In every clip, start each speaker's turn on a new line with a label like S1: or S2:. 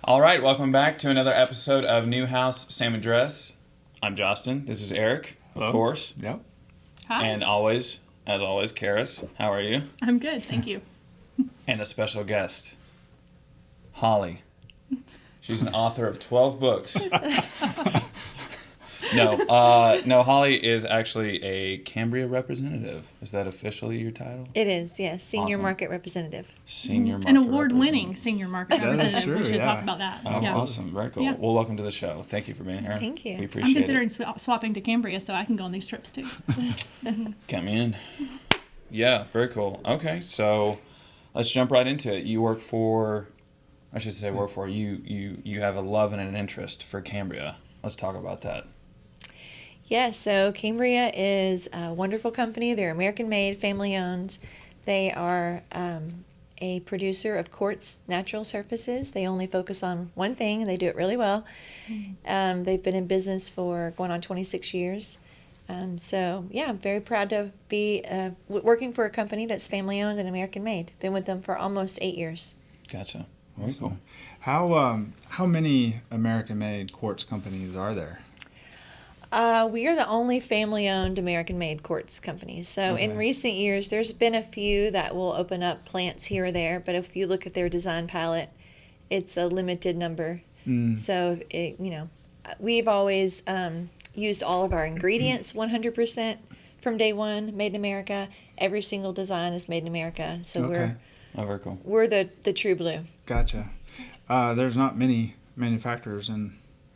S1: All right, welcome back to another episode of New House, Same Address. I'm Justin. This is Eric, of course.
S2: Yep.
S3: Hi.
S1: And always, as always, Karis. How are you?
S3: I'm good, thank you.
S1: And a special guest, Hollie. She's an author of 12 books. No, Hollie is actually a Cambria representative. Is that officially your title?
S4: It is, yes. Senior
S1: Awesome.
S4: market representative.
S1: Senior market
S3: An award-winning
S1: representative.
S3: senior market
S2: That is
S3: representative.
S2: true,
S3: We should
S2: yeah.
S3: talk about that.
S1: Oh,
S3: yeah.
S1: awesome. Very cool.
S3: Yeah.
S1: Well, welcome to the show. Thank you for being here.
S4: Thank you.
S1: We
S4: I'm
S1: appreciate
S3: I'm considering
S1: it.
S3: swapping to Cambria so I can go on these trips too.
S1: Count me in. Yeah, very cool. Okay, so let's jump right into it. You work for, I should say work for, you have a love and an interest for Cambria. Let's talk about that.
S4: Yeah, so Cambria is a wonderful company. They're American-made, family-owned. They are a producer of quartz natural surfaces. They only focus on one thing, and they do it really well. They've been in business for going on 26 years. So, yeah, I'm very proud to be working for a company that's family-owned and American-made. Been with them for almost 8 years.
S1: Gotcha. Very cool.
S2: How many American-made quartz companies are there?
S4: We are the only family-owned American-made quartz company. So in
S2: Okay.
S4: recent years, there's been a few that will open up plants here or there, but if you look at their design palette, it's a limited number. So, we've always used all of our ingredients 100% from day one, made in America. Every single design is made in America. So
S2: Okay.
S1: Oh, very cool.
S4: we're the true blue.
S2: Gotcha. There's not many manufacturers in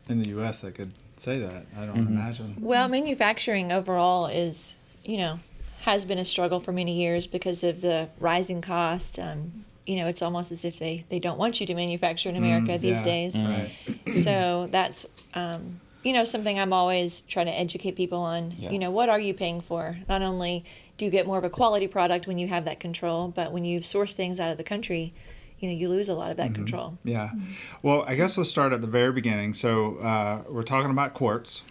S2: the U.S. that could say that, I don't imagine.
S4: Well, manufacturing overall is, has been a struggle for many years because of the rising cost. It's almost as if they don't want you to manufacture in America these
S2: yeah.
S4: days.
S2: Right.
S4: So that's, something I'm always trying to educate people on.
S1: Yeah.
S4: What are you paying for? Not only do you get more of a quality product when you have that control, but when you source things out of the country, you lose a lot of that control.
S2: Yeah. Well, I guess let's start at the very beginning. So we're talking about quartz.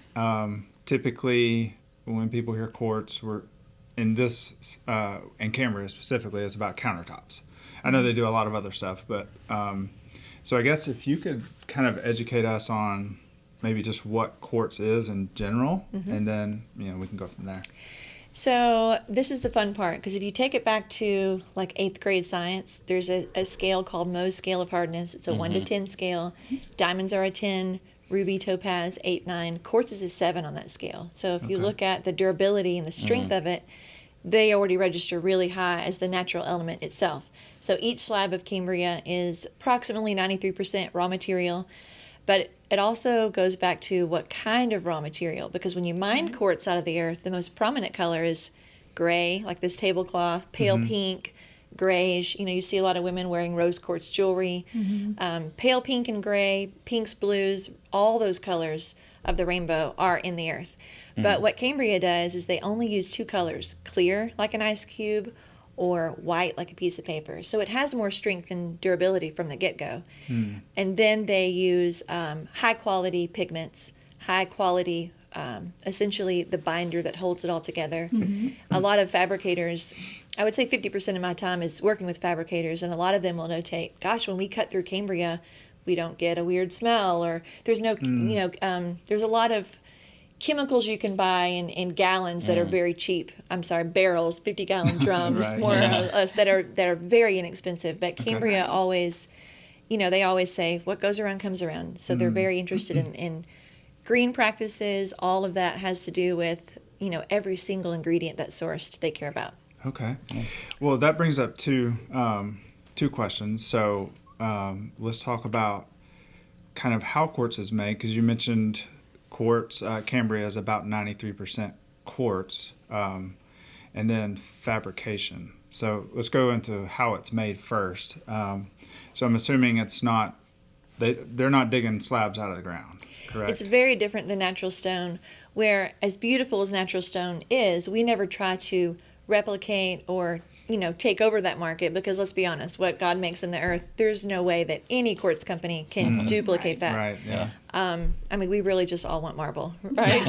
S2: Typically, when people hear quartz, we're in Cambria specifically, it's about countertops. I know they do a lot of other stuff, but so I guess if you could kind of educate us on maybe just what quartz is in general, and then we can go from there.
S4: So this is the fun part, because if you take it back to like 8th grade science, there's a scale called Mohs scale of hardness. It's a 1 to 10 scale. Diamonds are a 10, ruby, topaz, 8, 9. Quartz is a 7 on that scale. So if you look at the durability and the strength of it, they already register really high as the natural element itself. So each slab of Cambria is approximately 93% raw material, but it also goes back to what kind of raw material, because when you mine quartz out of the earth, the most prominent color is gray, like this tablecloth, pale pink, grayish. You see a lot of women wearing rose quartz jewelry. Pale pink and gray, pinks, blues, all those colors of the rainbow are in the earth. But what Cambria does is they only use 2 colors, clear like an ice cube or white like a piece of paper. So it has more strength and durability from the get-go. And then they use high-quality pigments, high-quality, essentially the binder that holds it all together. A lot of fabricators, I would say 50% of my time is working with fabricators, and a lot of them will notate, gosh, when we cut through Cambria, we don't get a weird smell, or there's no, there's a lot of chemicals you can buy in gallons that are very cheap. I'm sorry, barrels, 50-gallon drums,
S2: Right.
S4: more or less, that are very inexpensive. But Cambria always, they always say, what goes around comes around. So they're very interested in green practices. All of that has to do with, every single ingredient that's sourced they care about.
S2: Okay. Well, that brings up two questions. So let's talk about kind of how quartz is made, because you mentioned quartz. Cambria is about 93% quartz, and then fabrication. So let's go into how it's made first. So I'm assuming it's not, they're not digging slabs out of the ground, correct?
S4: It's very different than natural stone, where as beautiful as natural stone is, we never try to replicate or take over that market, because let's be honest, what God makes in the earth, there's no way that any quartz company can duplicate that.
S2: Right, yeah.
S4: We really just all want marble, right?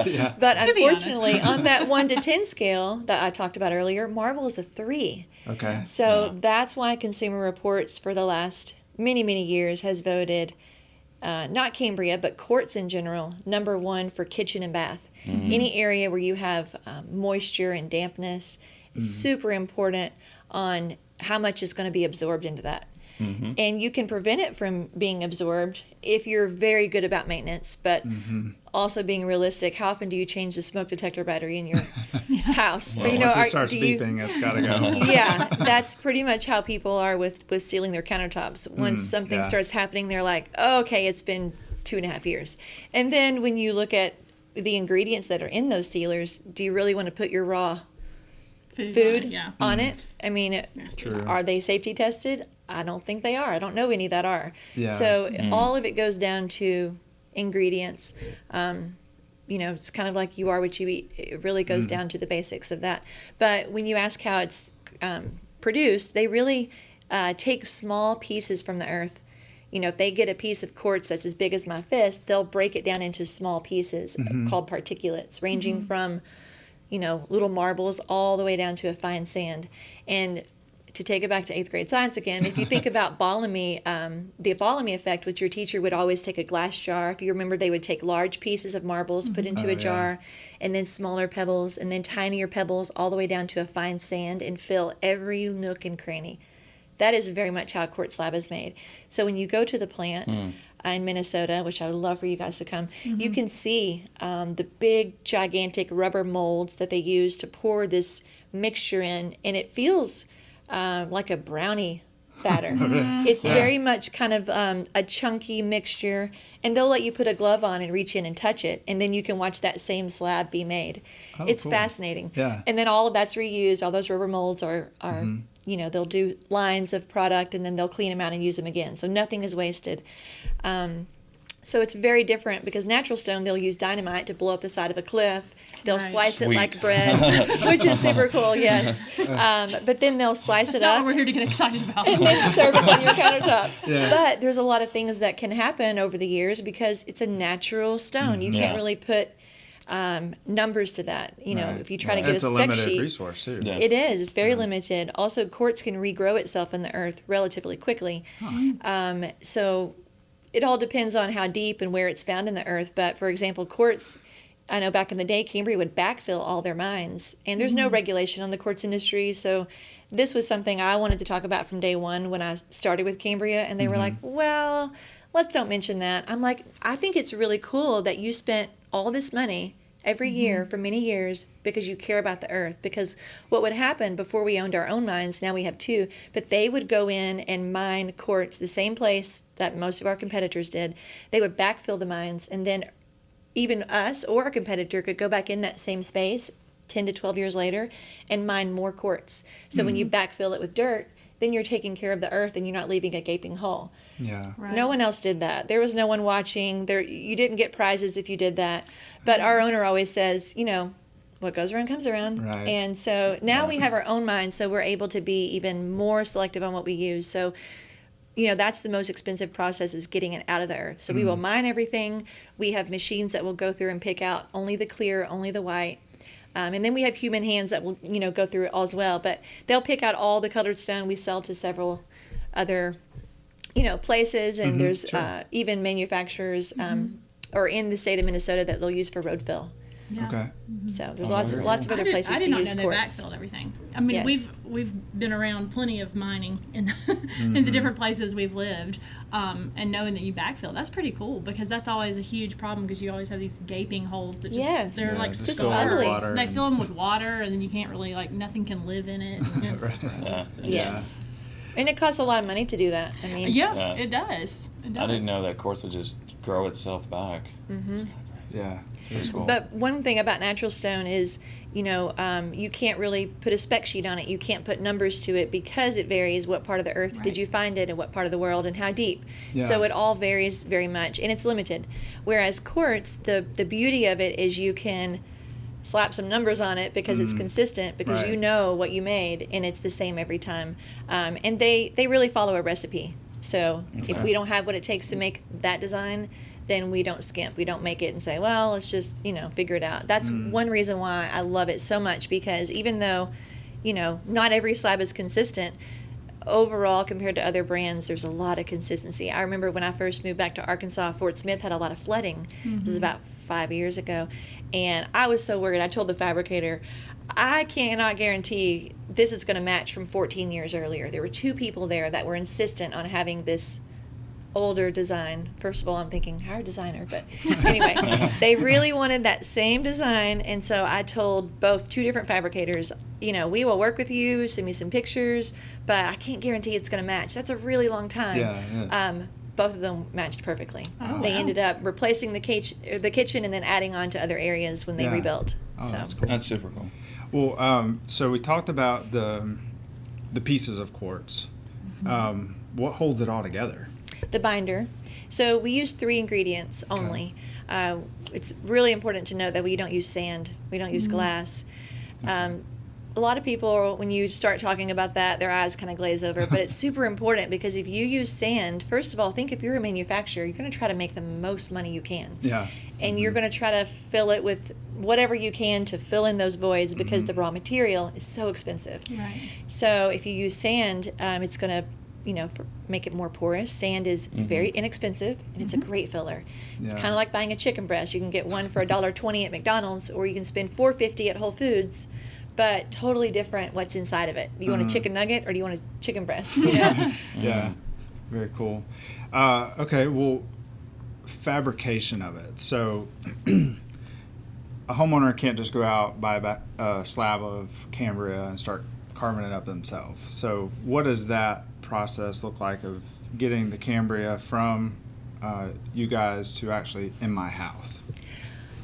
S2: Yeah.
S4: But
S3: To be honest.
S4: unfortunately, on that 1 to 10 scale that I talked about earlier, marble is a 3.
S2: Okay.
S4: So that's why Consumer Reports for the last many, many years has voted, not Cambria, but quartz in general, number one for kitchen and bath. Any area where you have moisture and dampness is super important on how much is going to be absorbed into that. And you can prevent it from being absorbed if you're very good about maintenance, but also being realistic. How often do you change the smoke detector battery in your house?
S2: Well, once it starts beeping, it's got to go.
S4: Yeah, that's pretty much how people are with sealing their countertops. Once something starts happening, they're like, oh, okay, it's been 2.5 years. And then when you look at the ingredients that are in those sealers, do you really want to put your raw food on it? I mean,
S2: True.
S4: Are they safety tested? I don't think they are. I don't know any that are.
S2: Yeah.
S4: So all of it goes down to ingredients. It's kind of like you are what you eat. It really goes down to the basics of that. But when you ask how it's produced, they really take small pieces from the earth. If they get a piece of quartz that's as big as my fist, they'll break it down into small pieces called particulates, ranging from, little marbles all the way down to a fine sand. And to take it back to 8th grade science again, if you think about Bolomy, the Bolomy effect, which your teacher would always take a glass jar. If you remember, they would take large pieces of marbles, put into a jar, and then smaller pebbles, and then tinier pebbles all the way down to a fine sand and fill every nook and cranny. That is very much how a quartz slab is made. So when you go to the plant in Minnesota, which I would love for you guys to come, you can see the big, gigantic rubber molds that they use to pour this mixture in, and it feels like a brownie batter. It's very much kind of a chunky mixture, and they'll let you put a glove on and reach in and touch it, and then you can watch that same slab be made. It's cool. Fascinating. Yeah. And then all of that's reused. All those rubber molds are they'll do lines of product, and then they'll clean them out and use them again. So nothing is wasted. So it's very different because natural stone, they'll use dynamite to blow up the side of a cliff. They'll slice it like bread, which is super cool, yes. But then they'll slice it up.
S3: That's not what we're here to get excited about.
S4: And then serve it on your countertop. Yeah. But there's a lot of things that can happen over the years because it's a natural stone. You can't really put numbers to that. If you try to get a spec sheet.
S2: It's a limited resource, too.
S4: Yeah. It is. It's very limited. Also, quartz can regrow itself in the earth relatively quickly. So it all depends on how deep and where it's found in the earth. But, for example, quartz, I know back in the day, Cambria would backfill all their mines. And there's no regulation on the quartz industry. So this was something I wanted to talk about from day one when I started with Cambria. And they were like, well, let's don't mention that. I'm like, I think it's really cool that you spent all this money every year for many years because you care about the earth. Because what would happen before we owned our own mines, now we have two, but they would go in and mine quartz the same place that most of our competitors did. They would backfill the mines, and then even us or a competitor could go back in that same space 10 to 12 years later and mine more quartz. So when you backfill it with dirt, then you're taking care of the earth and you're not leaving a gaping hole.
S2: Yeah.
S3: Right.
S4: No one else did that. There was no one watching. You didn't get prizes if you did that. But our owner always says, what goes around comes around.
S2: Right.
S4: And so now we have our own mines, so we're able to be even more selective on what we use. So, that's the most expensive process, is getting it out of the earth. So we will mine everything. We have machines that will go through and pick out only the clear, only the white. And then we have human hands that will, go through it all as well. But they'll pick out all the colored stone. We sell to several other, places. And there's even manufacturers or in the state of Minnesota that they'll use for road fill.
S3: Yeah.
S2: Okay.
S4: So there's lots of other places to use quartz.
S3: I did not know they backfilled everything. I mean, we've been around plenty of mining in in the different places we've lived, and knowing that you backfill, that's pretty cool because that's always a huge problem because you always have these gaping holes that they're like
S4: just ugly.
S3: They fill them with water and then you can't really nothing can live in it.
S4: Yes. And it costs a lot of money to do that. I mean,
S3: it does.
S1: I didn't know that quartz would just grow itself back.
S2: Yeah. It's cool.
S4: But one thing about natural stone is, you can't really put a spec sheet on it. You can't put numbers to it because it varies what part of the earth did you find it and what part of the world and how deep. Yeah. So it all varies very much, and it's limited. Whereas quartz, the beauty of it is you can slap some numbers on it because it's consistent, because you know what you made, and it's the same every time. And they really follow a recipe. So if we don't have what it takes to make that design, then we don't skimp. We don't make it and say, well, let's just, figure it out. That's one reason why I love it so much, because even though, not every slab is consistent, overall, compared to other brands, there's a lot of consistency. I remember when I first moved back to Arkansas, Fort Smith had a lot of flooding. This is about 5 years ago. And I was so worried. I told the fabricator, I cannot guarantee this is going to match from 14 years earlier. There were 2 people there that were insistent on having this older design. First of all, I'm thinking, hire a designer. But anyway, they really wanted that same design. And so I told both 2 different fabricators, we will work with you, send me some pictures, but I can't guarantee it's going to match. That's a really long time.
S2: Yeah.
S4: Both of them matched perfectly.
S3: Oh,
S4: They
S3: wow.
S4: ended up replacing the kitchen and then adding on to other areas when they rebuilt.
S2: Oh,
S4: so
S2: that's cool.
S1: That's super cool.
S2: Well, so we talked about the pieces of quartz. What holds it all together?
S4: the binder. So we use 3 ingredients only. It's really important to note that we don't use sand. We don't use glass. A lot of people, when you start talking about that, their eyes kind of glaze over. But it's super important because if you use sand, first of all, think if you're a manufacturer, you're going to try to make the most money you can.
S2: Yeah.
S4: And you're going to try to fill it with whatever you can to fill in those voids because the raw material is so expensive.
S3: Right.
S4: So if you use sand, it's going to, make it more porous. Sand is very inexpensive, and it's a great filler. It's
S2: Yeah.
S4: kind of like buying a chicken breast. You can get one for $1.20 at McDonald's, or you can spend $4.50 at Whole Foods. But totally different what's inside of it. Do you want a chicken nugget or do you want a chicken breast?
S2: Yeah. Very cool. Okay, well, fabrication of it. So a homeowner can't just go out, buy a slab of Cambria and start carving it up themselves. So what does that process look like of getting the Cambria from you guys to actually in my house?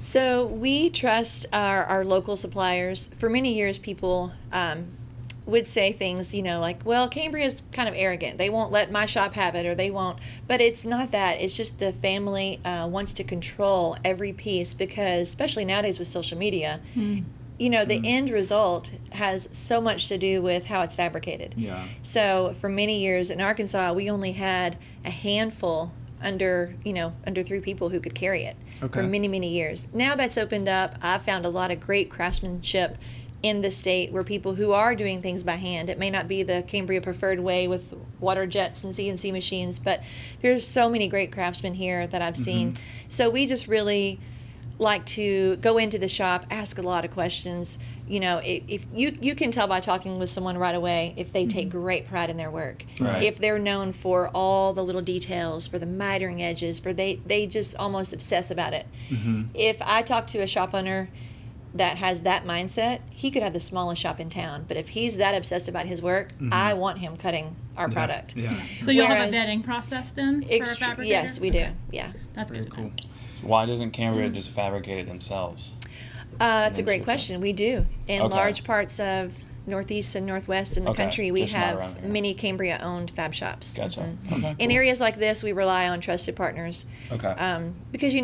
S4: So we trust our local suppliers. For many years, people would say things, like, well, Cambria's kind of arrogant. They won't let my shop have it, or they won't. But it's not that. It's just the family wants to control every piece because, especially nowadays with social media, the end result has so much to do with how it's fabricated.
S2: Yeah.
S4: So for many years in Arkansas, we only had a handful under 3 people who could carry it for many, many years. Now that's opened up. I've found a lot of great craftsmanship in the state where people who are doing things by hand, it may not be the Cambria preferred way with water jets and CNC machines, but there's so many great craftsmen here that I've seen. So we just really like to go into the shop, ask a lot of questions. If you can tell by talking with someone right away if they take great pride in their work.
S2: Right.
S4: If they're known for all the little details, for the mitering edges, for they just almost obsess about it. If I talk to a shop owner that has that mindset, he could have the smallest shop in town. But if he's that obsessed about his work, I want him cutting our product.
S2: Yeah.
S3: So you'll have a
S4: Whereas-
S3: vetting process then for a fabricator?
S4: Yes, we do. Yeah.
S3: That's
S2: Very
S3: good to
S2: cool.
S3: know.
S1: So why doesn't Cambria just fabricate it themselves?
S4: That's a great
S1: Mexico.
S4: question. We do. In
S1: Okay.
S4: large parts of Northeast and Northwest in the
S1: Okay,
S4: country, we
S1: just not around
S4: have
S1: here.
S4: many Cambria-owned fab shops.
S1: Gotcha. Okay,
S4: In
S1: cool.
S4: areas like this, we rely on trusted partners.
S1: Okay.
S4: Because,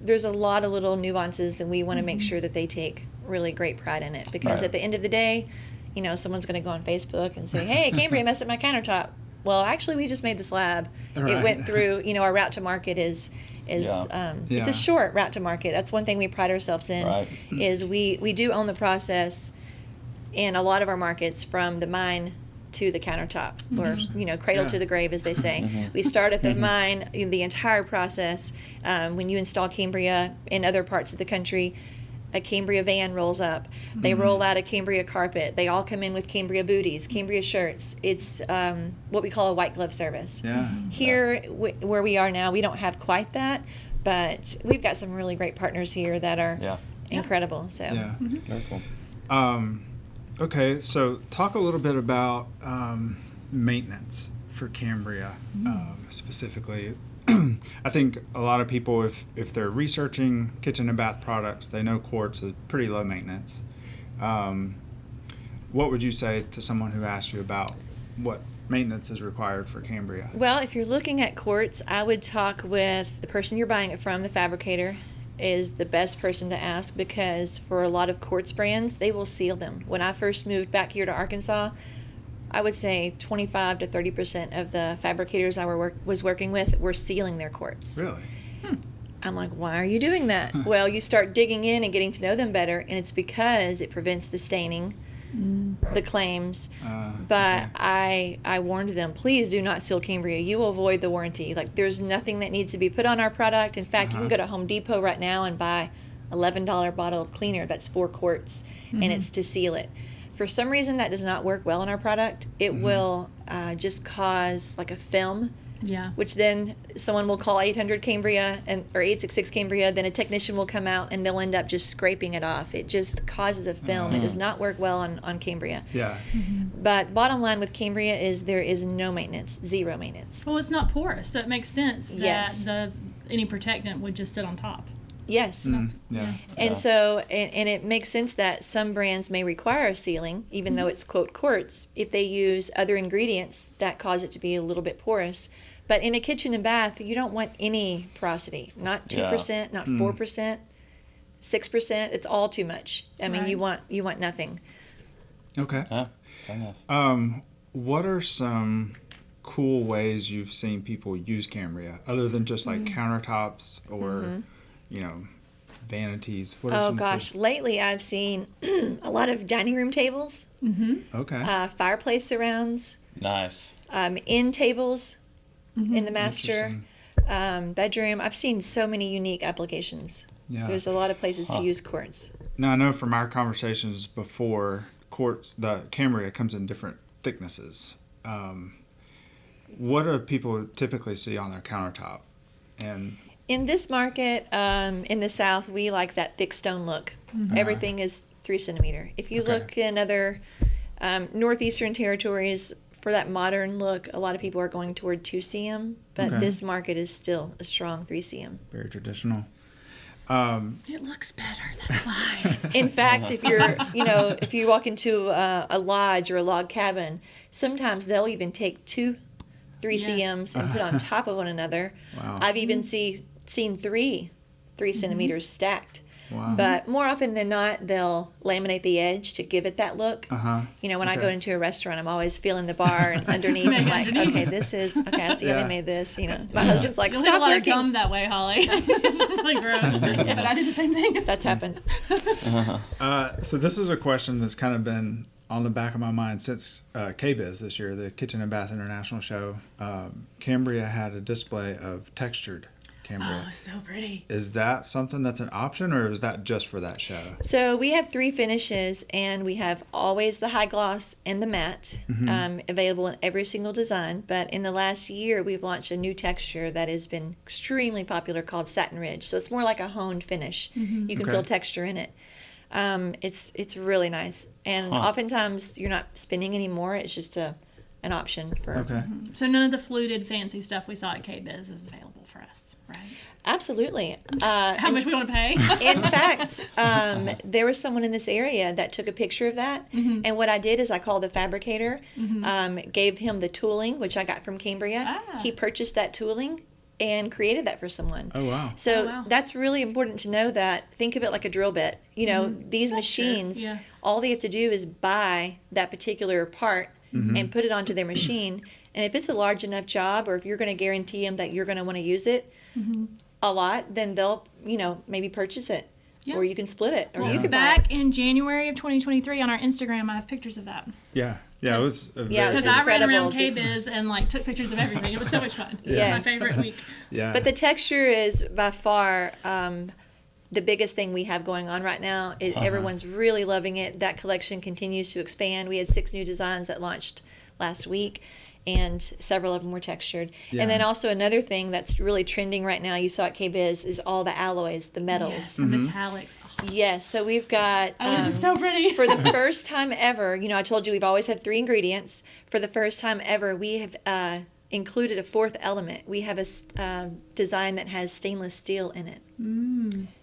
S4: there's a lot of little nuances, and we want to make sure that they take really great pride in it. Because
S1: Right.
S4: at the end of the day, someone's going to go on Facebook and say, hey, Cambria messed up my countertop. Well, actually, we just made the slab.
S2: Right.
S4: It went through, our route to market is it's
S2: Yeah.
S4: a short route to market. That's one thing we pride ourselves in,
S1: Right.
S4: is we do own the process in a lot of our markets from the mine to the countertop, or cradle
S2: Yeah.
S4: to the grave, as they say. We start at the mine, the entire process. When you install Cambria in other parts of the country, a Cambria van rolls up. They roll out a Cambria carpet. They all come in with Cambria booties, Cambria shirts. It's what we call a white glove service.
S2: Yeah.
S4: Here, where we are now, we don't have quite that, but we've got some really great partners here that are
S1: Yeah.
S4: incredible. So.
S2: Yeah.
S1: Very cool.
S2: Okay, so talk a little bit about maintenance for Cambria specifically. I think a lot of people, if they're researching kitchen and bath products, they know quartz is pretty low maintenance. What would you say to someone who asks you about what maintenance is required for Cambria?
S4: Well, if you're looking at quartz, I would talk with the person you're buying it from. The fabricator is the best person to ask, because for a lot of quartz brands, they will seal them. When I first moved back here to Arkansas, I would say 25 to 30% of the fabricators I was working with were sealing their quartz.
S2: Really?
S4: I'm like, why are you doing that? Well, you start digging in and getting to know them better, and it's because it prevents the staining. the claims, but
S2: okay.
S4: I warned them, please do not seal Cambria. You will void the warranty. Like, there's nothing that needs to be put on our product. In fact, you can go to Home Depot right now and buy $11 bottle of cleaner that's 4 quarts, and it's to seal it. For some reason, that does not work well on our product. It will just cause like a film.
S3: Yeah.
S4: Which then someone will call 800 Cambria or 866 Cambria. Then a technician will come out and they'll end up just scraping it off. It just causes a film. It does not work well on Cambria.
S2: Yeah.
S4: But bottom line with Cambria is there is no maintenance, 0 maintenance.
S3: Well, it's not porous, so it makes sense that
S4: Yes.
S3: any protectant would just sit on top.
S4: Yes.
S2: Yeah.
S4: And so, and it makes sense that some brands may require a sealing, even though it's quote quartz, if they use other ingredients that cause it to be a little bit porous. But in a kitchen and bath, you don't want any porosity. Not 2%, not 4%, 6%. It's all too much. I mean, you want nothing.
S2: Okay.
S1: Yeah, fair enough.
S2: What are some cool ways you've seen people use Cambria other than just like countertops or vanities? What are
S4: Oh
S2: some
S4: gosh, lately I've seen a lot of dining room tables,
S2: Okay.
S4: fireplace surrounds,
S1: Nice.
S4: end tables in the master
S2: Interesting.
S4: bedroom. I've seen so many unique applications.
S2: Yeah.
S4: There's a lot of places to use quartz.
S2: Now I know from our conversations before, quartz, the Cambria comes in different thicknesses. What do people typically see on their countertop? And
S4: In this market, in the South, we like that thick stone look. Everything is 3 centimeter. If you
S2: Okay.
S4: look in other northeastern territories, for that modern look, a lot of people are going toward 2 cm, but
S2: Okay.
S4: this market is still a strong 3 cm.
S2: very traditional.
S3: It looks better. That's why.
S4: In fact, if you're, if you walk into a lodge or a log cabin, sometimes they'll even take 2 3
S3: Yes.
S4: cms and put on top of one another.
S2: Wow.
S4: I've even seen 3 centimeters stacked.
S2: Wow.
S4: But more often than not, they'll laminate the edge to give it that look.
S2: Uh-huh.
S4: When I
S2: Okay.
S4: go into a restaurant, I'm always feeling the bar and underneath. I'm like,
S3: Underneath.
S4: okay, I see how
S2: Yeah.
S4: they made this. My husband's like,
S3: You'll hit a
S4: stop
S3: lot of
S4: working.
S3: gum that way, Holly. It's really gross. But I did the same thing.
S4: That's happened.
S2: So this is a question that's kind of been on the back of my mind since KBIS this year, the Kitchen and Bath International Show. Cambria had a display of textured Cambria.
S3: Oh, so pretty.
S2: Is that something that's an option, or is that just for that show?
S4: So we have 3 finishes, and we have always the high gloss and the matte available in every single design. But in the last year, we've launched a new texture that has been extremely popular called Satin Ridge. So it's more like a honed finish. You can
S2: Okay.
S4: feel texture in it. It's really nice, and oftentimes you're not spinning anymore. It's just an option for.
S2: Okay.
S3: So none of the fluted fancy stuff we saw at KBIS is available for us, right?
S4: Absolutely.
S3: How much we want to pay?
S4: In fact, there was someone in this area that took a picture of that. And what I did is I called the fabricator, gave him the tooling, which I got from Cambria.
S3: Ah.
S4: He purchased that tooling and created that for someone.
S2: Oh, wow.
S4: So
S3: Oh, wow.
S4: that's really important to know that. Think of it like a drill bit. These machines,
S3: yeah.
S4: all they have to do is buy that particular part and put it onto their machine. And if it's a large enough job, or if you're going to guarantee them that you're going to want to use it a lot, then they'll, maybe purchase it.
S3: Yeah.
S4: Or you can split it, or
S3: Well,
S4: you could buy
S3: back
S4: it.
S3: in January of 2023 on our Instagram, I have pictures of that.
S2: Yeah. Yeah, it was a
S4: Yeah, it was
S3: Because I ran around
S4: incredible, just-
S3: KBIS and took pictures of everything. It was so much fun. It was my
S4: Yes.
S3: favorite week.
S2: yeah.
S4: But the texture is by far the biggest thing we have going on right now. Everyone's really loving it. That collection continues to expand. We had 6 new designs that launched last week, and several of them were textured.
S2: Yeah.
S4: And then also another thing that's really trending right now, you saw at KBIS, is all the alloys, the metals.
S3: Yes, the metallics. Oh,
S4: Yes, so we've got...
S3: it was so pretty.
S4: for the first time ever, I told you we've always had 3 ingredients. For the first time ever, we have included a 4th element. We have a design that has stainless steel in it.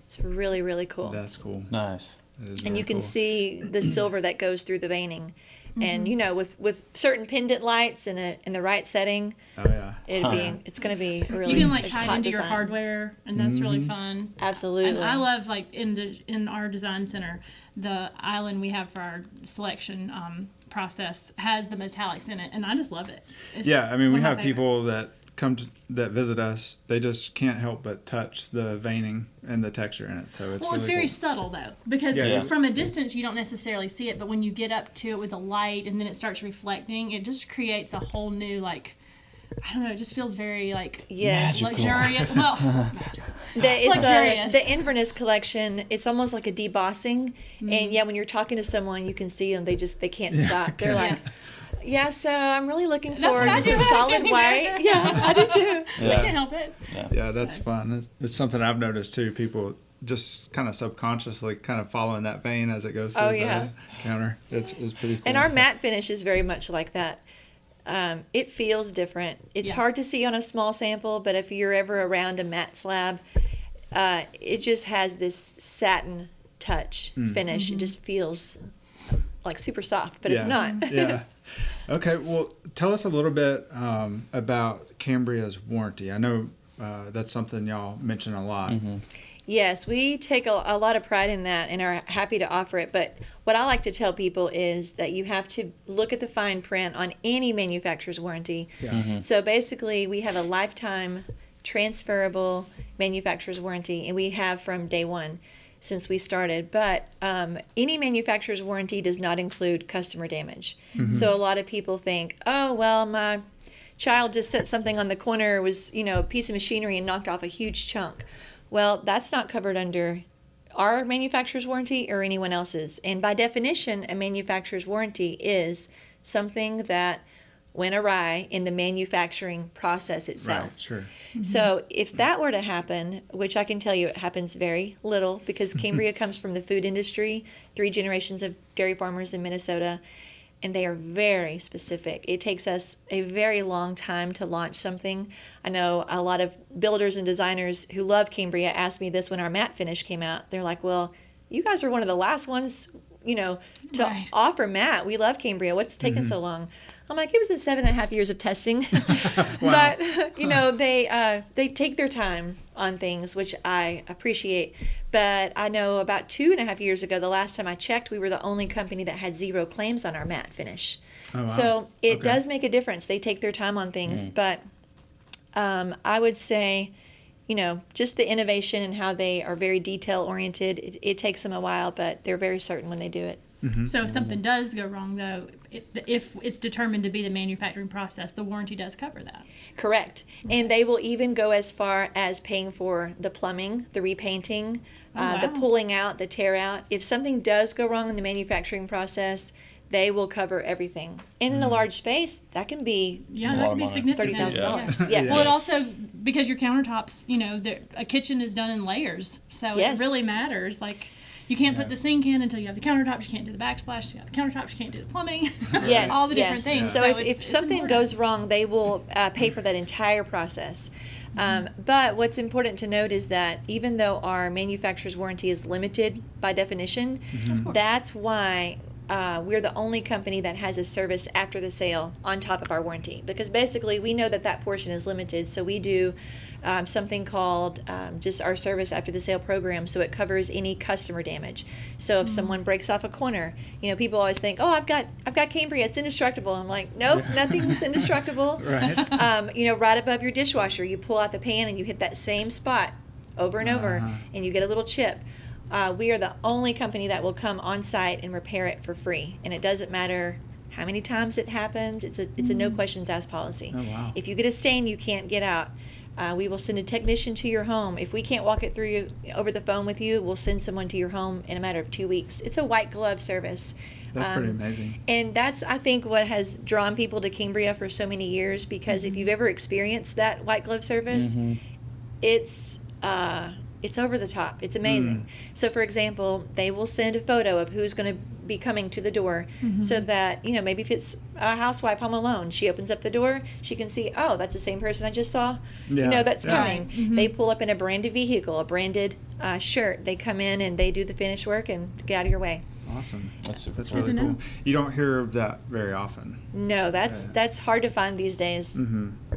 S4: It's really, really cool.
S2: That's cool.
S1: Nice.
S2: That is
S4: And
S2: really
S4: you can
S2: cool.
S4: see the silver that goes through the veining. And with certain pendant lights in the right setting,
S2: Oh, yeah.
S4: it's going to be really
S3: You can
S4: a
S3: tie it
S4: hot
S3: into your
S4: design.
S3: hardware, and that's really fun.
S4: Absolutely.
S3: And I love in our design center, the island we have for our selection process has the metallics in it, and I just love it. It's
S2: Yeah, I mean, we
S3: one of my
S2: have people
S3: favorites.
S2: that that visit us, they just can't help but touch the veining and the texture in it. So it's
S3: it's
S2: really
S3: very
S2: cool.
S3: subtle though, because from a distance you don't necessarily see it, but when you get up to it with the light and then it starts reflecting, it just creates a whole new I don't know. It just feels very luxurious. Well, luxurious.
S4: The Inverness collection. It's almost like a debossing, and when you're talking to someone, you can see them. They can't stop. They're like. Yeah, so I'm really looking for just a solid white. Yeah, I do too.
S3: Yeah. I can't help it.
S2: Yeah, that's fun. It's something I've noticed too. People just kind of subconsciously kind of following that vein as it goes through the counter. It's pretty cool.
S4: And our matte finish is very much like that. It feels different. It's hard to see on a small sample, but if you're ever around a matte slab, it just has this satin touch finish. It just feels like super soft, but it's not.
S2: Yeah. Okay, well, tell us a little bit about Cambria's warranty. I know that's something y'all mention a lot.
S1: Mm-hmm.
S4: Yes, we take a lot of pride in that and are happy to offer it. But what I like to tell people is that you have to look at the fine print on any manufacturer's warranty.
S2: Yeah.
S1: Mm-hmm.
S4: So basically, we have a lifetime transferable manufacturer's warranty, and we have from day one since we started. But any manufacturer's warranty does not include customer damage.
S2: Mm-hmm.
S4: So a lot of people think, oh, well, my child just set something on the corner, was, a piece of machinery and knocked off a huge chunk. Well, that's not covered under our manufacturer's warranty or anyone else's. And by definition, a manufacturer's warranty is something that went awry in the manufacturing process itself.
S2: Right, sure.
S4: Mm-hmm. So if that were to happen, which I can tell you it happens very little because Cambria comes from the food industry, 3 generations of dairy farmers in Minnesota, and they are very specific. It takes us a very long time to launch something. I know a lot of builders and designers who love Cambria asked me this when our matte finish came out. They're like, well, you guys were one of the last ones, to offer matte. We love Cambria. What's taking so long? I'm like, it was 7.5 years of testing. But, they take their time on things, which I appreciate. But I know about 2.5 years ago, the last time I checked, we were the only company that had 0 claims on our matte finish. Oh, wow. So it does make a difference. They take their time on things. But I would say, just the innovation and how they are very detail-oriented, it takes them a while, but they're very certain when they do it.
S2: Mm-hmm.
S3: So if something does go wrong, though, if it's determined to be the manufacturing process, the warranty does cover that.
S4: Correct. And they will even go as far as paying for the plumbing, the repainting, the pulling out, the tear out. If something does go wrong in the manufacturing process, they will cover everything. And in a large space, that can be
S3: that can be significant.
S4: $30,000. Yes.
S3: Well, it also, because your countertops, a kitchen is done in layers, so it really matters. Like, you can't put the sink in until you have the countertops. You can't do the backsplash. You have the countertops. You can't do the plumbing.
S4: Yes.
S3: All the different things.
S4: So if something goes wrong, they will pay for that entire process. But what's important to note is that even though our manufacturer's warranty is limited by definition, that's why we're the only company that has a service after the sale on top of our warranty, because basically we know that portion is limited, so we do something called just our service after the sale program, so it covers any customer damage. So if someone breaks off a corner, people always think, oh, I've got Cambria, it's indestructible. I'm like, nope, nothing's indestructible.
S2: Right.
S4: Right above your dishwasher, you pull out the pan and you hit that same spot over and over, and you get a little chip. We are the only company that will come on site and repair it for free, and it doesn't matter how many times it happens. It's a no questions asked policy.
S2: Oh, wow.
S4: If you get a stain you can't get out, we will send a technician to your home. If we can't walk it through over the phone with you, we'll send someone to your home in a matter of 2 weeks. It's a white glove service.
S2: That's pretty amazing.
S4: And that's, I think, what has drawn people to Cambria for so many years, because if you've ever experienced that white glove service, it's over the top. It's amazing. So, for example, they will send a photo of who's going to be coming to the door, so that, maybe if it's a housewife home alone, she opens up the door, she can see, oh, that's the same person I just saw, that's coming. They pull up in a branded vehicle, a branded shirt. They come in and they do the finish work and get out of your way.
S2: Awesome.
S1: That's
S2: really cool. You don't hear of that very often.
S4: No, that's hard to find these days.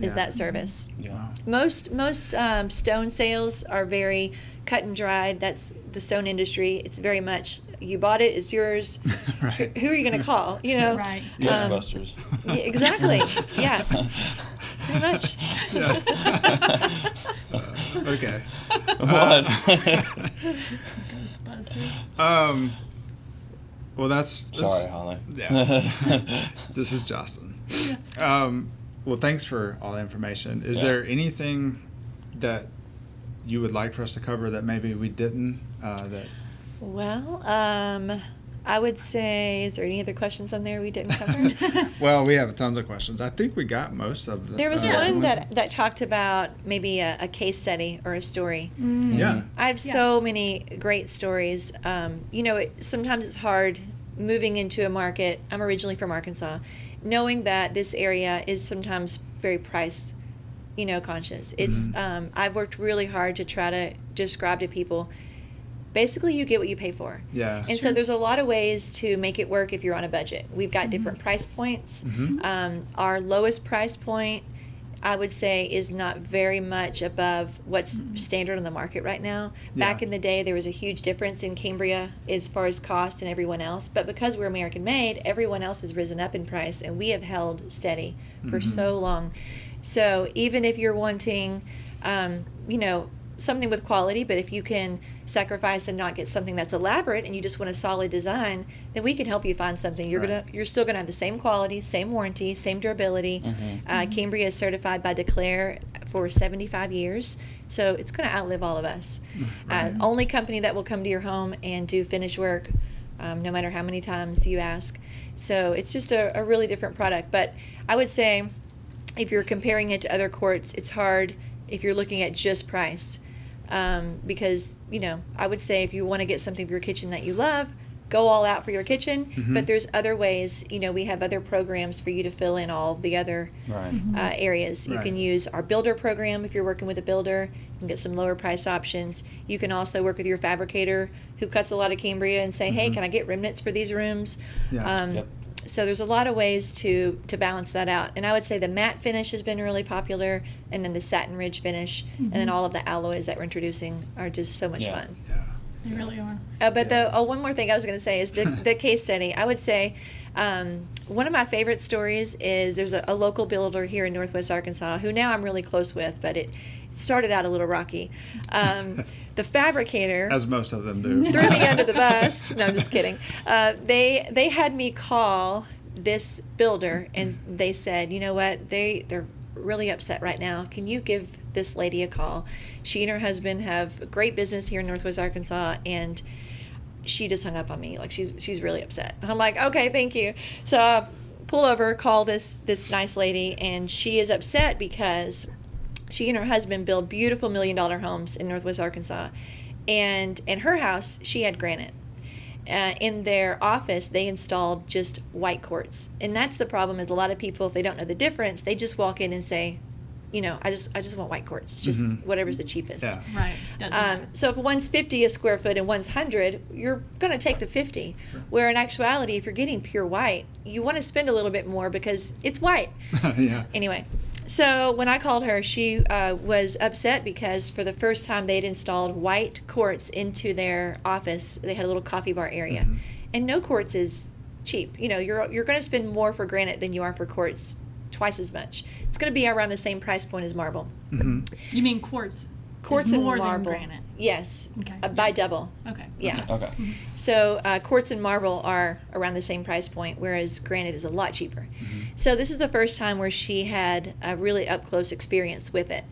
S4: Is that service?
S1: Yeah.
S4: Most stone sales are very cut and dried. That's the stone industry. It's very much, you bought it, it's yours.
S2: Right.
S4: Who are you going to call?
S3: Right.
S1: Ghostbusters.
S4: Exactly. Yeah. pretty much.
S2: Okay.
S1: What?
S3: Ghostbusters.
S2: Well, that's
S1: Sorry, Holly.
S2: Yeah. This is Justin. Well, thanks for all the information. Is there anything that you would like for us to cover that maybe we didn't?
S4: Well, I would say, is there any other questions on there we didn't cover?
S2: Well, we have tons of questions. I think we got most of them.
S4: There was one that talked about maybe a case study or a story.
S2: Yeah.
S4: I have so many great stories. Sometimes it's hard moving into a market. I'm originally from Arkansas. Knowing that this area is sometimes very price, conscious. It's I've worked really hard to try to describe to people, basically you get what you pay for.
S2: Yeah.
S4: And so there's a lot of ways to make it work if you're on a budget. We've got different price points. Our lowest price point, I would say, is not very much above what's standard on the market right now. Back in the day, there was a huge difference in Cambria as far as cost and everyone else. But because we're American made, everyone else has risen up in price, and we have held steady for so long. So even if you're wanting, something with quality, but if you can sacrifice and not get something that's elaborate and you just want a solid design, then we can help you find something. You're still gonna have the same quality, same warranty, same durability. Cambria is certified by Declare for 75 years, so it's gonna outlive all of us. Only company that will come to your home and do finish work, no matter how many times you ask. So it's just a really different product. But I would say, if you're comparing it to other quartz, it's hard if you're looking at just price. Because, I would say if you want to get something for your kitchen that you love, go all out for your kitchen. But there's other ways, we have other programs for you to fill in all the other areas. You can use our builder program if you're working with a builder. You can get some lower price options. You can also work with your fabricator who cuts a lot of Cambria and say, hey, can I get remnants for these rooms? So there's a lot of ways to balance that out. And I would say the matte finish has been really popular, and then the satin ridge finish, and then all of the alloys that we're introducing are just so much fun.
S3: They really are.
S4: One more thing I was going to say is the case study. I would say one of my favorite stories is there's a local builder here in Northwest Arkansas who now I'm really close with, but it started out a little rocky. The fabricator,
S2: as most of them do,
S4: threw me under the bus. No, I'm just kidding. They had me call this builder, and they said, you know what, they're really upset right now. Can you give this lady a call? She and her husband have a great business here in Northwest Arkansas, and she just hung up on me. Like, she's really upset. And I'm like, okay, thank you. So I pull over, call this nice lady, and she is upset because she and her husband build beautiful $1 million homes in Northwest Arkansas. And in her house, she had granite. In their office, they installed just white quartz. And that's the problem, is a lot of people, if they don't know the difference, they just walk in and say, I just want white quartz, just whatever's the cheapest.
S2: Yeah.
S3: Right. Doesn't matter.
S4: So if one's 50 a square foot and one's 100, you're going to take the 50. Where in actuality, if you're getting pure white, you want to spend a little bit more because it's white. Anyway. So when I called her, she was upset because for the first time they'd installed white quartz into their office. They had a little coffee bar area. And no quartz is cheap. You're going to spend more for granite than you are for quartz, twice as much. It's going to be around the same price point as marble.
S3: You mean quartz?
S4: Quartz and
S3: more
S4: marble.
S3: than granite.
S4: Yes.
S3: Okay.
S4: By double.
S3: Okay.
S4: Yeah.
S1: Okay.
S4: So quartz and marble are around the same price point, whereas granite is a lot cheaper. So this is the first time where she had a really up-close experience with it.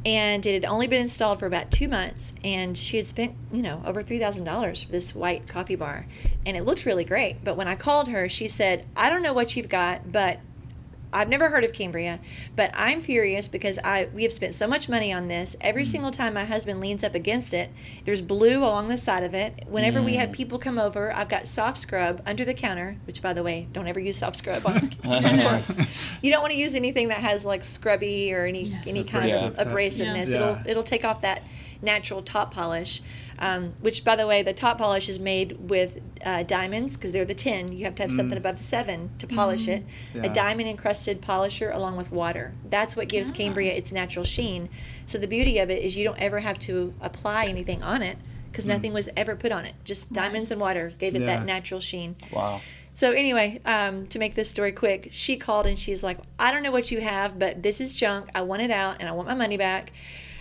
S4: And it had only been installed for about 2 months, and she had spent, over $3,000 for this white coffee bar. And it looked really great. But when I called her, she said, I don't know what you've got, but I've never heard of Cambria, but I'm furious because we have spent so much money on this. Every single time my husband leans up against it, there's blue along the side of it. Whenever we have people come over, I've got soft scrub under the counter, which, by the way, don't ever use soft scrub on quartz. You don't want to use anything that has like scrubby or any kind of abrasiveness. It'll take off that natural top polish. Which, by the way, the top polish is made with diamonds, because they're the 10. You have to have something above the 7 to polish it. A diamond-encrusted polisher along with water. That's what gives Cambria its natural sheen. So the beauty of it is you don't ever have to apply anything on it, because nothing was ever put on it. Just diamonds and water gave it that natural sheen.
S1: Wow.
S4: So anyway, to make this story quick, she called and she's like, I don't know what you have, but this is junk. I want it out and I want my money back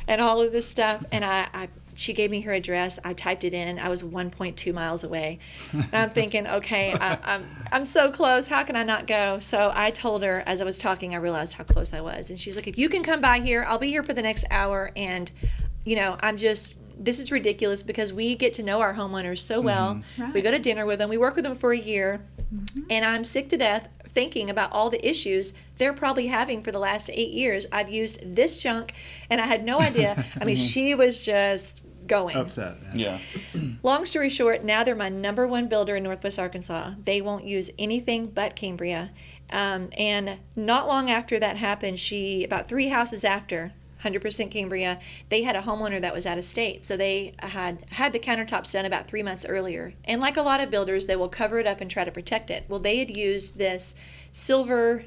S4: and all of this stuff. And she gave me her address. I typed it in. I was 1.2 miles away. And I'm thinking, okay, I'm so close. How can I not go? So I told her, as I was talking, I realized how close I was. And she's like, if you can come by here, I'll be here for the next hour. And, this is ridiculous because we get to know our homeowners so well.
S3: Right.
S4: We go to dinner with them. We work with them for a year. And I'm sick to death thinking about all the issues they're probably having for the last 8 years. I've used this junk, and I had no idea. I mean, she was just going.
S2: Upset.
S1: Yeah.
S4: Long story short, now they're my number one builder in Northwest Arkansas. They won't use anything but Cambria. And not long after that happened, about 3 houses after, 100% Cambria, they had a homeowner that was out of state. So they had the countertops done about 3 months earlier. And like a lot of builders, they will cover it up and try to protect it. Well, they had used this silver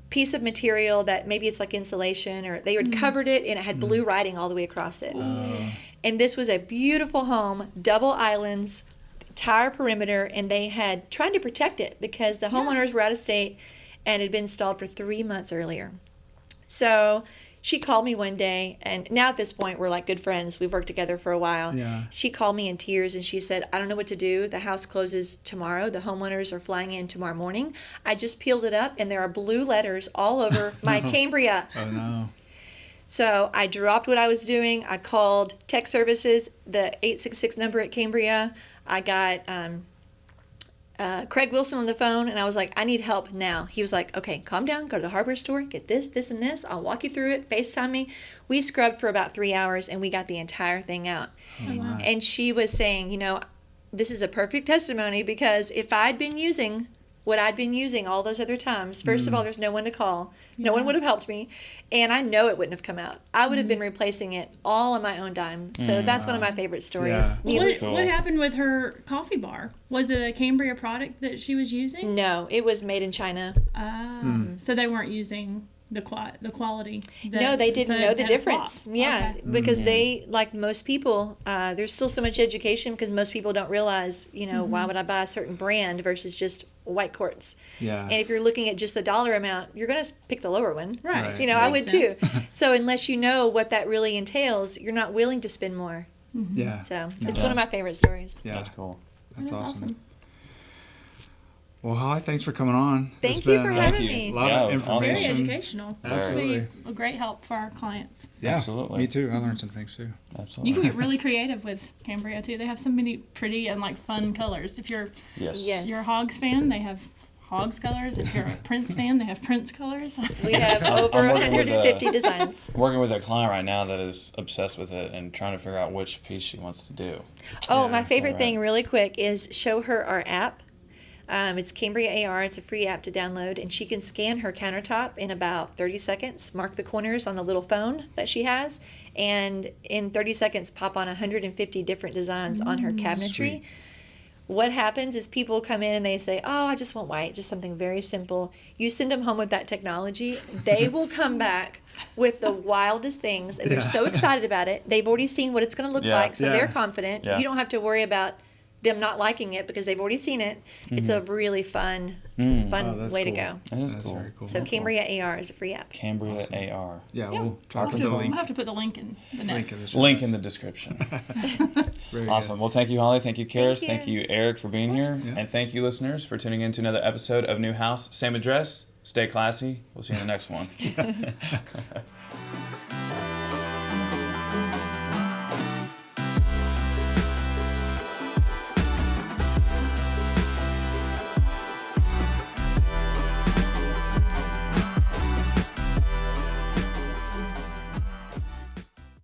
S4: piece of material that maybe it's like insulation, or they had covered it and it had blue writing all the way across it. And this was a beautiful home, double islands, entire perimeter, and they had tried to protect it because the homeowners were out of state and had been installed for 3 months earlier. So she called me one day, and now at this point we're like good friends. We've worked together for a while.
S2: Yeah.
S4: She called me in tears and she said, I don't know what to do. The house closes tomorrow. The homeowners are flying in tomorrow morning. I just peeled it up and there are blue letters all over my Cambria.
S2: Oh, no.
S4: So I dropped what I was doing. I called tech services, the 866 number at Cambria. I got Craig Wilson on the phone, and I was like, I need help now. He was like, okay, calm down, go to the hardware store, get this, this, and this. I'll walk you through it, FaceTime me. We scrubbed for about 3 hours, and we got the entire thing out.
S3: Oh, wow.
S4: And she was saying, this is a perfect testimony because if I'd been using what I'd been using all those other times, first of all, there's no one to call. No one would have helped me. And I know it wouldn't have come out. I would have been replacing it all on my own dime. So that's one of my favorite stories.
S2: Yeah.
S3: What happened with her coffee bar? Was it a Cambria product that she was using?
S4: No, it was made in China.
S3: So they weren't using the quality.
S4: No, they didn't know the
S3: they had a swap.
S4: difference. Yeah,
S3: Okay.
S4: because they, like most people, there's still so much education because most people don't realize, why would I buy a certain brand versus just white quartz?
S2: Yeah.
S4: And if you're looking at just the dollar amount, you're going to pick the lower one.
S3: Right.
S4: I would
S3: Makes
S4: too.
S3: sense.
S4: So unless you know what that really entails, you're not willing to spend more.
S2: Yeah.
S4: So it's one of my favorite stories.
S2: Yeah.
S1: That's cool.
S2: That's awesome. Well, Holly, thanks for coming on.
S4: Thank
S2: It's
S4: you
S2: been
S4: for
S2: a
S4: having
S1: you.
S4: me.
S2: lot
S1: Yeah,
S2: of
S1: it was awesome.
S3: Very
S2: information.
S3: educational.
S2: Absolutely.
S3: It'll be a great help for our clients.
S2: Yeah,
S1: Absolutely.
S2: me too. I learned some things too.
S1: Absolutely.
S3: You can get really creative with Cambria too. They have so many pretty and like fun colors. If you're
S1: Yes.
S4: Yes.
S3: a Hogs fan, they have Hogs colors. If you're a Prince fan, they have Prince colors.
S4: We have
S1: I'm
S4: over
S1: working with,
S4: 150 designs.
S1: I'm working with a client right now that is obsessed with it and trying to figure out which piece she wants to do.
S4: Oh,
S2: Yeah,
S4: my favorite
S1: right.
S4: thing really quick is show her our app. It's Cambria AR. It's a free app to download, and she can scan her countertop in about 30 seconds, mark the corners on the little phone that she has, and in 30 seconds pop on 150 different designs on her cabinetry.
S2: Sweet.
S4: What happens is people come in and they say, oh, I just want white, just something very simple. You send them home with that technology, they will come back with the wildest things, and they're so excited about it. They've already seen what it's going to look
S1: Yeah.
S4: like, so
S2: Yeah.
S4: they're confident.
S1: Yeah.
S4: You don't have to worry about them not liking it because they've already seen it. It's a really fun
S2: Oh, that's
S4: way to
S2: cool.
S4: go.
S1: That is
S2: That's
S1: cool.
S2: very cool.
S4: So Cambria AR is a free app.
S1: Cambria
S2: Awesome.
S1: AR.
S2: Yeah,
S3: Yeah.
S2: we'll talk
S3: I'll
S2: about the
S3: I'll
S2: link.
S3: have to put the link in the
S2: Link
S3: next.
S2: in the show
S1: Link
S2: notes.
S1: in the description.
S2: Very
S1: Awesome.
S2: good.
S1: Well, thank you, Holly. Thank you, Karis.
S4: you.
S1: Thank you, Eric, for being here.
S2: Yeah.
S1: And thank you, listeners, for tuning in to another episode of New House, Same Address. Stay classy. We'll see you in the next one.